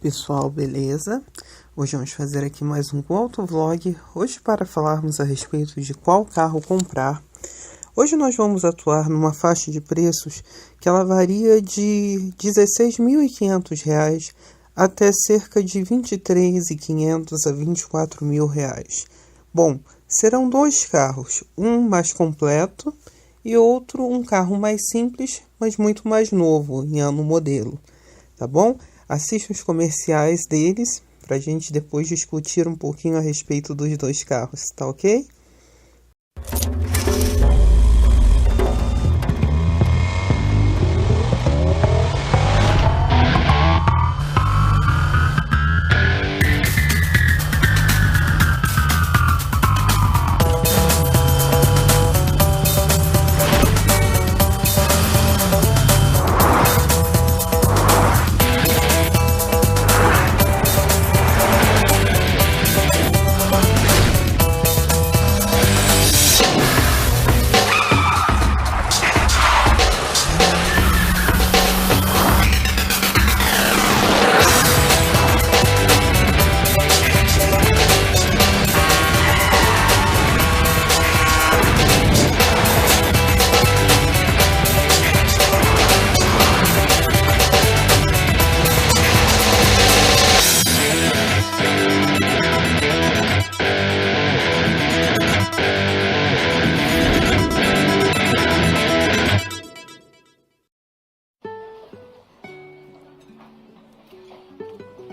Pessoal, beleza? Hoje vamos fazer aqui mais um autovlog, hoje para falarmos a respeito de qual carro comprar. Hoje nós vamos atuar numa faixa de preços que ela varia de R$ 16.500 até cerca de R$ 23.500 a R$ 24.000. Bom, serão dois carros, um mais completo e outro um carro mais simples, mas muito mais novo em ano modelo, tá bom? Assista os comerciais deles para a gente depois discutir um pouquinho a respeito dos dois carros, tá ok?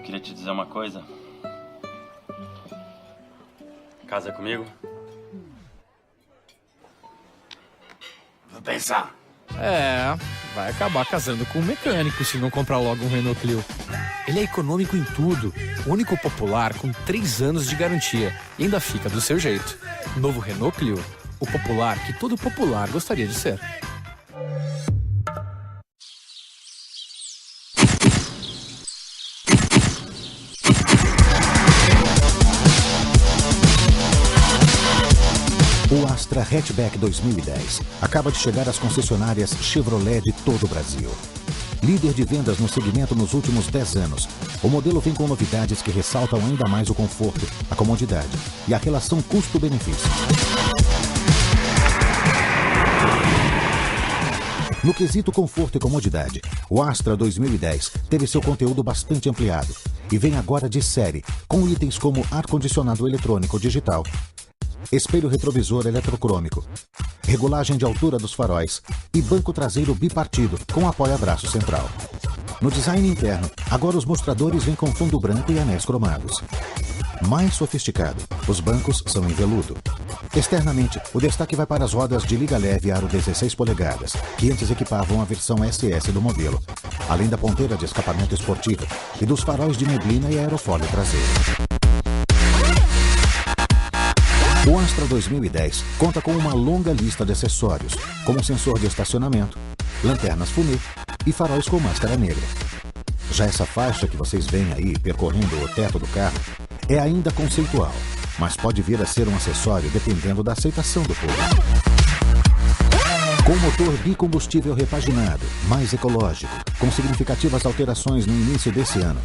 Queria te dizer uma coisa. Casa comigo? Vou pensar. Vai acabar casando com um mecânico se não comprar logo um Renault Clio. Ele é econômico em tudo, único popular com 3 anos de garantia e ainda fica do seu jeito. Novo Renault Clio, o popular que todo popular gostaria de ser. O Astra Hatchback 2010 acaba de chegar às concessionárias Chevrolet de todo o Brasil. Líder de vendas no segmento nos últimos 10 anos, o modelo vem com novidades que ressaltam ainda mais o conforto, a comodidade e a relação custo-benefício. No quesito conforto e comodidade, o Astra 2010 teve seu conteúdo bastante ampliado e vem agora de série, com itens como ar-condicionado eletrônico digital, espelho retrovisor eletrocrômico, regulagem de altura dos faróis e banco traseiro bipartido com apoia-braço central. No design interno, agora os mostradores vêm com fundo branco e anéis cromados. Mais sofisticado, os bancos são em veludo. Externamente, o destaque vai para as rodas de liga leve aro 16 polegadas, que antes equipavam a versão SS do modelo, além da ponteira de escapamento esportivo e dos faróis de neblina e aerofólio traseiro. O Astra 2010 conta com uma longa lista de acessórios, como sensor de estacionamento, lanternas fumê e faróis com máscara negra. Já essa faixa que vocês veem aí percorrendo o teto do carro é ainda conceitual, mas pode vir a ser um acessório dependendo da aceitação do público. Com motor bicombustível repaginado, mais ecológico, com significativas alterações no início desse ano,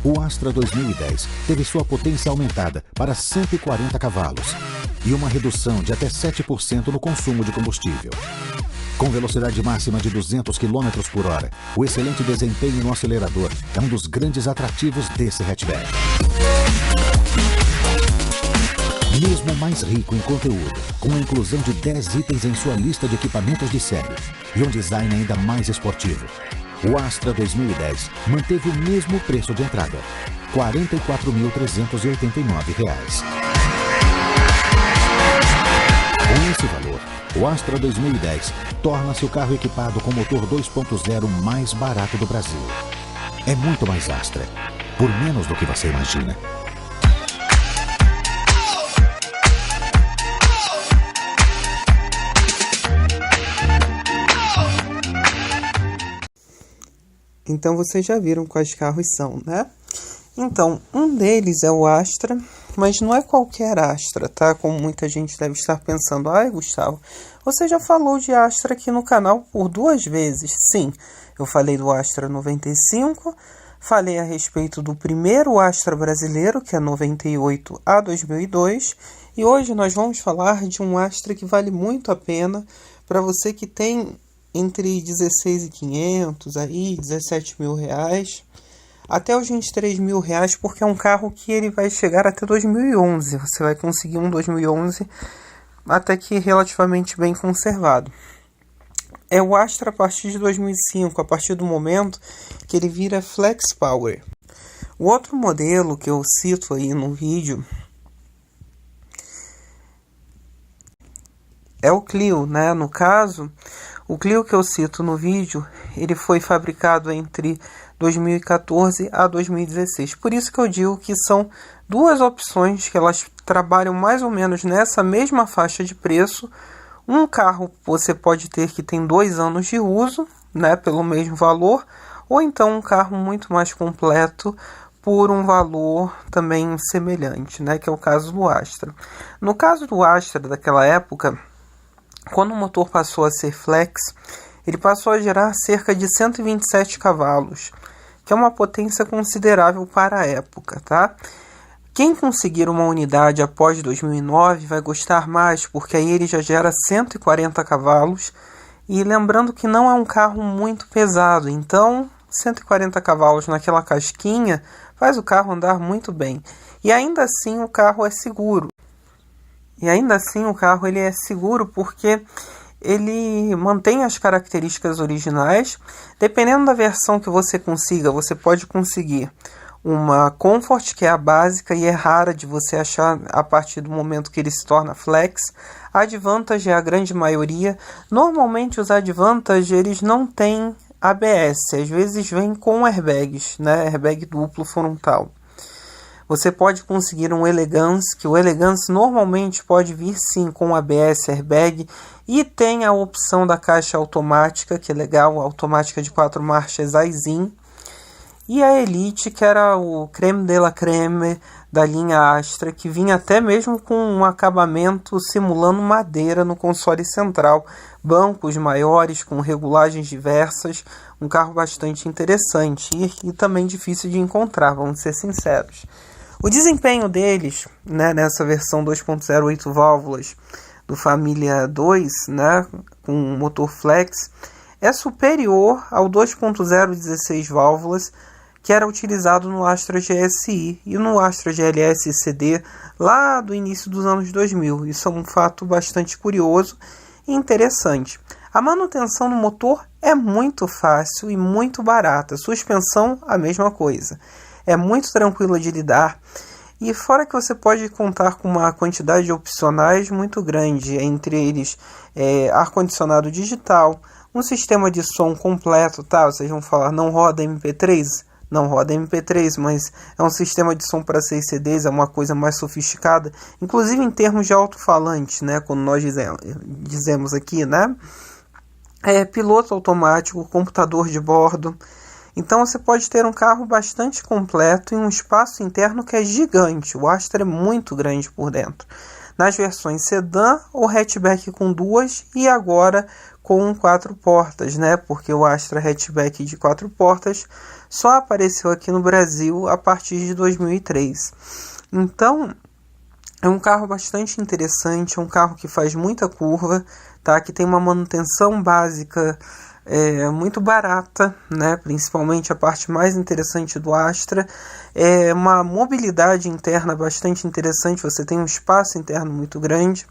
o Astra 2010 teve sua potência aumentada para 140 cavalos e uma redução de até 7% no consumo de combustível. Com velocidade máxima de 200 km por hora, o excelente desempenho no acelerador é um dos grandes atrativos desse hatchback. Mesmo mais rico em conteúdo, com a inclusão de 10 itens em sua lista de equipamentos de série e um design ainda mais esportivo, o Astra 2010 manteve o mesmo preço de entrada, R$ 44.389. Com esse valor, o Astra 2010 torna-se o carro equipado com motor 2.0 mais barato do Brasil. É muito mais Astra, por menos do que você imagina. Então vocês já viram quais carros são, né? Então, um deles é o Astra, mas não é qualquer Astra, tá? Como muita gente deve estar pensando. Ai, Gustavo, você já falou de Astra aqui no canal por 2 vezes. Sim, eu falei do Astra 95, Falei a respeito do primeiro Astra brasileiro, que é 98 a 2002, e hoje nós vamos falar de um Astra que vale muito a pena para você que tem entre 16.500 aí, 17 mil reais, até os 23 mil reais, porque é um carro que ele vai chegar até 2011. Você vai conseguir um 2011 até que relativamente bem conservado. É o Astra a partir de 2005, a partir do momento que ele vira Flex Power. O outro modelo que eu cito aí no vídeo é o Clio, né? No caso, o Clio que eu cito no vídeo, ele foi fabricado entre 2014 a 2016. Por isso que eu digo que são duas opções que elas trabalham mais ou menos nessa mesma faixa de preço. Um carro você pode ter que tem 2 anos de uso, né, pelo mesmo valor, ou então um carro muito mais completo por um valor também semelhante, né, que é o caso do Astra. No caso do Astra daquela época, quando o motor passou a ser flex, ele passou a gerar cerca de 127 cavalos, que é uma potência considerável para a época, tá? Quem conseguir uma unidade após 2009 vai gostar mais, porque aí ele já gera 140 cavalos. E lembrando que não é um carro muito pesado, então 140 cavalos naquela casquinha faz o carro andar muito bem. E ainda assim o carro é seguro. Ele é seguro porque ele mantém as características originais. Dependendo da versão que você consiga, você pode conseguir uma Comfort, que é a básica e é rara de você achar a partir do momento que ele se torna flex. A Advantage é a grande maioria. Normalmente os Advantage eles não têm ABS, às vezes vem com airbags, né? Airbag duplo frontal. Você pode conseguir um Elegance, que o Elegance normalmente pode vir sim com ABS, airbag, e tem a opção da caixa automática, que é legal, automática de 4 marchas Aisin. E a Elite, que era o creme de la creme da linha Astra, que vinha até mesmo com um acabamento simulando madeira no console central, bancos maiores com regulagens diversas, um carro bastante interessante e também difícil de encontrar, vamos ser sinceros. O desempenho deles, né, nessa versão 2.08 válvulas do Família 2, né, com motor flex, é superior ao 2.0 16 válvulas, que era utilizado no Astra GSI e no Astra GLS CD lá do início dos anos 2000. Isso é um fato bastante curioso e interessante. A manutenção do motor é muito fácil e muito barata. Suspensão, a mesma coisa. É muito tranquila de lidar. E fora que você pode contar com uma quantidade de opcionais muito grande, entre eles ar-condicionado digital, um sistema de som completo, tá? Vocês vão falar, não roda MP3? Não roda MP3, mas é um sistema de som para 6 CDs, é uma coisa mais sofisticada, inclusive em termos de alto-falante, né, quando nós dizemos aqui, né, piloto automático, computador de bordo. Então você pode ter um carro bastante completo e um espaço interno que é gigante. O Astra é muito grande por dentro. Nas versões sedã ou hatchback com 2 e agora com 4 portas, né? Porque o Astra hatchback de 4 portas só apareceu aqui no Brasil a partir de 2003. Então, é um carro bastante interessante, é um carro que faz muita curva, tá? Que tem uma manutenção básica muito barata, né? Principalmente a parte mais interessante do Astra. É uma mobilidade interna bastante interessante, você tem um espaço interno muito grande.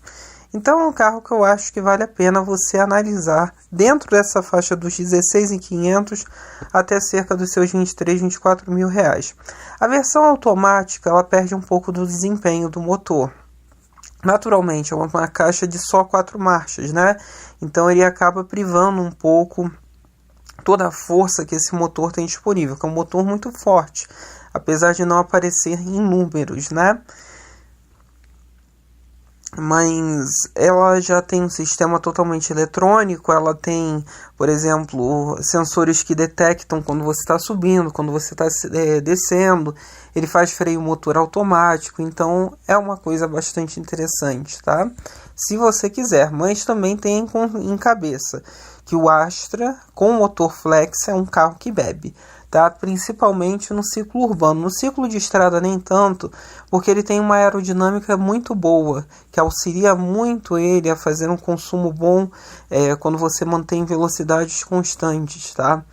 Então é um carro que eu acho que vale a pena você analisar dentro dessa faixa dos 16.500 até cerca dos seus 23, 24 mil reais. A versão automática ela perde um pouco do desempenho do motor. Naturalmente, é uma caixa de só 4 marchas, né? Então ele acaba privando um pouco toda a força que esse motor tem disponível, que é um motor muito forte, apesar de não aparecer em números, né? Mas ela já tem um sistema totalmente eletrônico, ela tem, por exemplo, sensores que detectam quando você está subindo, quando você está descendo, ele faz freio motor automático, então é uma coisa bastante interessante, tá? Se você quiser, mas também tem em cabeça que o Astra com motor flex é um carro que bebe. tá? Principalmente no ciclo urbano. No ciclo de estrada nem tanto, porque ele tem uma aerodinâmica muito boa, que auxilia muito ele a fazer um consumo bom quando você mantém velocidades constantes, tá?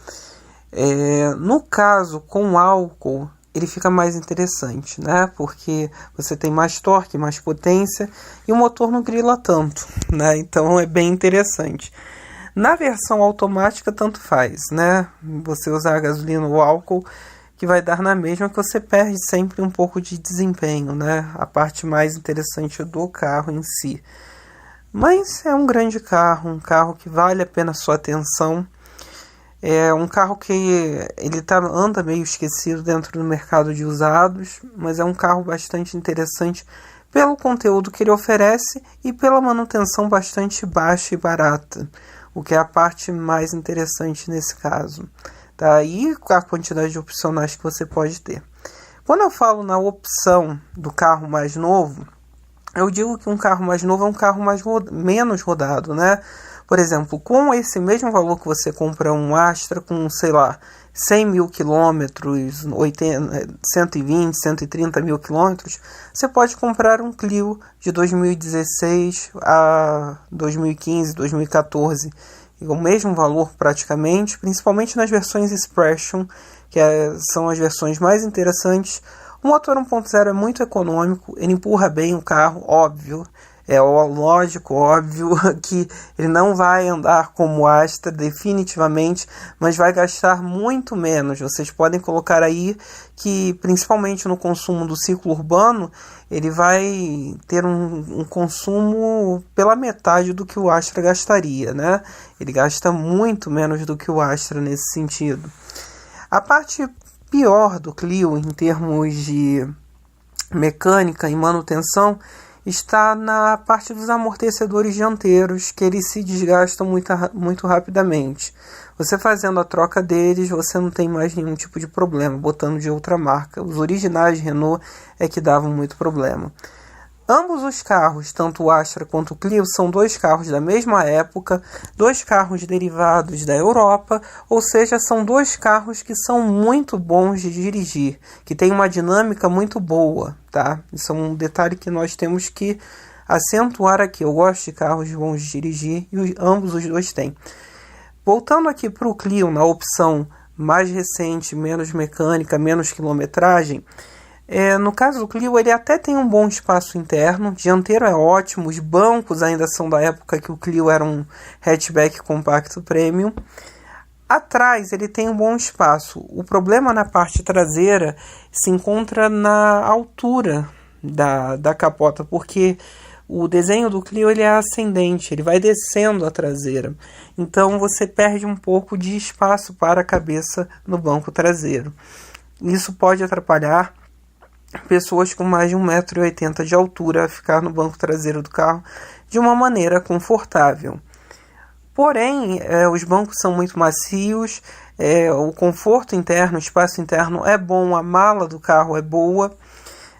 No caso com álcool, ele fica mais interessante, né? Porque você tem mais torque, mais potência e o motor não grila tanto, né? Então é bem interessante. Na versão automática, tanto faz, né? Você usar a gasolina ou álcool, que vai dar na mesma, que você perde sempre um pouco de desempenho, né? A parte mais interessante do carro em si. Mas é um grande carro, um carro que vale a pena a sua atenção. É um carro que ele anda meio esquecido dentro do mercado de usados, mas é um carro bastante interessante pelo conteúdo que ele oferece e pela manutenção bastante baixa e barata, o que é a parte mais interessante nesse caso. Tá? E a quantidade de opcionais que você pode ter. Quando eu falo na opção do carro mais novo, eu digo que um carro mais novo é um carro menos rodado, né? Por exemplo, com esse mesmo valor que você compra um Astra com, sei lá, 100 mil quilômetros, 120, 130 mil quilômetros, você pode comprar um Clio de 2016 a 2015, 2014, o mesmo valor praticamente, principalmente nas versões Expression, que são as versões mais interessantes. O motor 1.0 é muito econômico, ele empurra bem o carro, óbvio. É lógico, óbvio, que ele não vai andar como o Astra definitivamente, mas vai gastar muito menos. Vocês podem colocar aí que, principalmente no consumo do ciclo urbano, ele vai ter um consumo pela metade do que o Astra gastaria, né? Ele gasta muito menos do que o Astra nesse sentido. A parte pior do Clio, em termos de mecânica e manutenção, está na parte dos amortecedores dianteiros, que eles se desgastam muito rapidamente. Você fazendo a troca deles, você não tem mais nenhum tipo de problema, botando de outra marca. Os originais Renault é que davam muito problema. Ambos os carros, tanto o Astra quanto o Clio, são dois carros da mesma época, dois carros derivados da Europa, ou seja, são dois carros que são muito bons de dirigir, que tem uma dinâmica muito boa, tá? Isso é um detalhe que nós temos que acentuar aqui. Eu gosto de carros bons de dirigir e ambos os dois têm. Voltando aqui para o Clio, na opção mais recente, menos mecânica, menos quilometragem, no caso do Clio, ele até tem um bom espaço interno, dianteiro é ótimo, os bancos ainda são da época que o Clio era um hatchback compacto premium. Atrás ele tem um bom espaço, o problema na parte traseira se encontra na altura da capota, porque o desenho do Clio ele é ascendente, ele vai descendo a traseira, então você perde um pouco de espaço para a cabeça no banco traseiro. Isso pode atrapalhar pessoas com mais de 1,80 m de altura a ficar no banco traseiro do carro de uma maneira confortável. Porém, os bancos são muito macios, o conforto interno, o espaço interno é bom, a mala do carro é boa.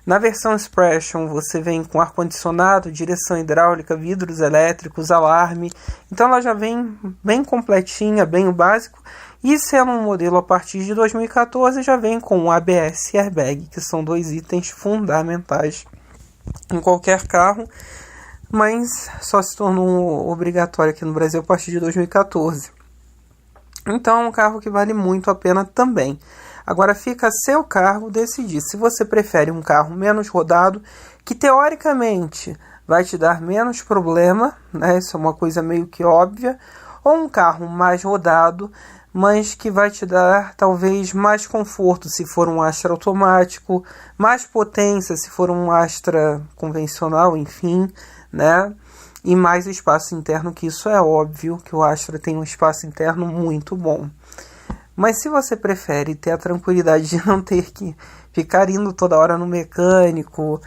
Na versão Expression você vem com ar-condicionado, direção hidráulica, vidros elétricos, alarme. Então ela já vem bem completinha, bem o básico. E sendo um modelo a partir de 2014, já vem com ABS e airbag, que são dois itens fundamentais em qualquer carro, mas só se tornou obrigatório aqui no Brasil a partir de 2014. Então é um carro que vale muito a pena também. Agora fica a seu cargo decidir se você prefere um carro menos rodado, que teoricamente vai te dar menos problema, né? Isso é uma coisa meio que óbvia, ou um carro mais rodado, mas que vai te dar talvez mais conforto se for um Astra automático, mais potência se for um Astra convencional, enfim, né? E mais espaço interno, que isso é óbvio, que o Astra tem um espaço interno muito bom. Mas se você prefere ter a tranquilidade de não ter que ficar indo toda hora no mecânico,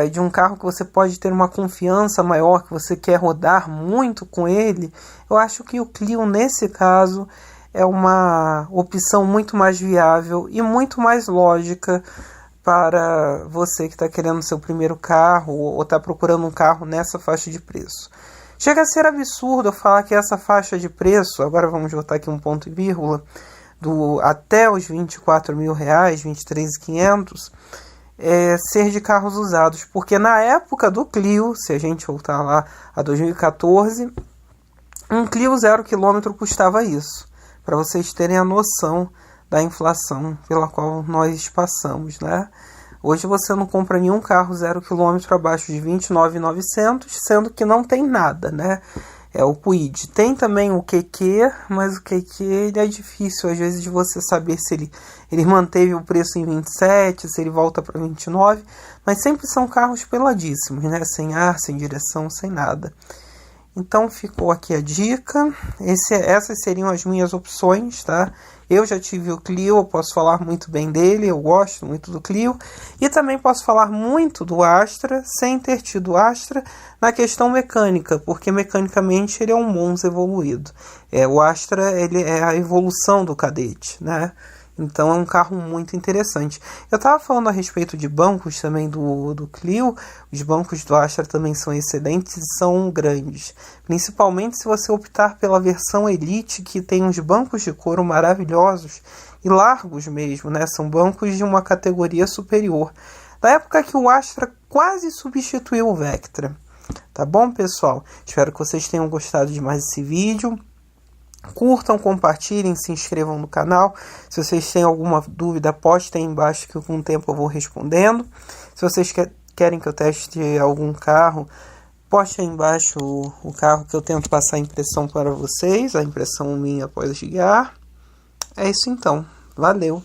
de um carro que você pode ter uma confiança maior, que você quer rodar muito com ele, eu acho que o Clio, nesse caso, é uma opção muito mais viável e muito mais lógica para você que está querendo seu primeiro carro ou está procurando um carro nessa faixa de preço. Chega a ser absurdo eu falar que essa faixa de preço, agora vamos botar aqui um ponto e vírgula, até os R$24.000, 23.500, ser de carros usados, porque na época do Clio, se a gente voltar lá a 2014, um Clio 0 km custava isso, para vocês terem a noção da inflação pela qual nós passamos, né? Hoje você não compra nenhum carro 0 km abaixo de 29.900, sendo que não tem nada, né? É o Kwid. Tem também o QQ, mas o QQ ele é difícil às vezes de você saber se ele manteve o preço em 27, se ele volta para 29, mas sempre são carros peladíssimos, né? Sem ar, sem direção, sem nada. Então ficou aqui a dica. Essas seriam as minhas opções, tá? Eu já tive o Clio, eu posso falar muito bem dele, eu gosto muito do Clio. E também posso falar muito do Astra, sem ter tido o Astra, na questão mecânica, porque mecanicamente ele é um Monza evoluído. O Astra ele é a evolução do Kadett, né? Então é um carro muito interessante. Eu estava falando a respeito de bancos também do Clio. Os bancos do Astra também são excelentes e são grandes. Principalmente se você optar pela versão Elite, que tem uns bancos de couro maravilhosos e largos mesmo, né? São bancos de uma categoria superior. Da época que o Astra quase substituiu o Vectra. Tá bom, pessoal? Espero que vocês tenham gostado de mais esse vídeo. Curtam, compartilhem, se inscrevam no canal. Se vocês têm alguma dúvida, postem aí embaixo que com o tempo eu vou respondendo. Se vocês querem que eu teste algum carro, poste aí embaixo o carro que eu tento passar a impressão para vocês, a impressão minha após guiar. É isso então. Valeu!